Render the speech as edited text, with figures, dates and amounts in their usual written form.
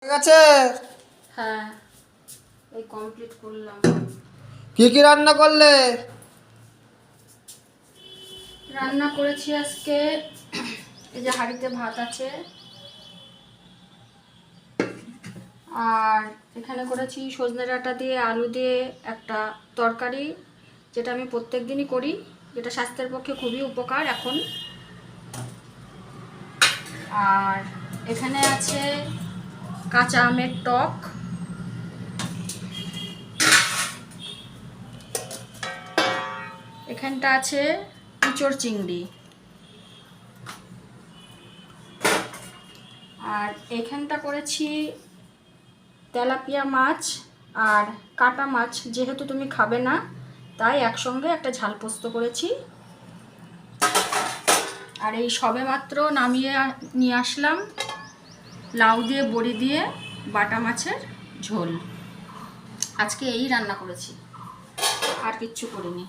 ঠিক আছে। হ্যাঁ, এই কমপ্লিট করলাম। কি কি রান্না করলে? রান্না করেছি আজকে, এই যে হাঁড়িতে ভাত আছে, আর এখানে করেছি সজনে ডাঁটা দিয়ে আলু দিয়ে একটা তরকারি, যেটা আমি প্রত্যেক দিনই করি, যেটা স্বাস্থ্যের পক্ষে খুবই উপকার এখন। আর এখানে আছে কাঁচা আমের টক, এখানটা আছে ইঁচড় চিংড়ি, আর এখানটা করেছি তেলাপিয়া মাছ আর কাটা মাছ, যেহেতু তুমি খাবে না তাই একসঙ্গে একটা ঝাল পোস্ত করেছি। আর এই সবে মাত্র নামিয়ে নিয়ে আসলাম লাউ দিয়ে বড়ি দিয়ে বাটা মাছের ঝোল। আজকে এই রান্না করেছি, আর কিচ্ছু করিনি।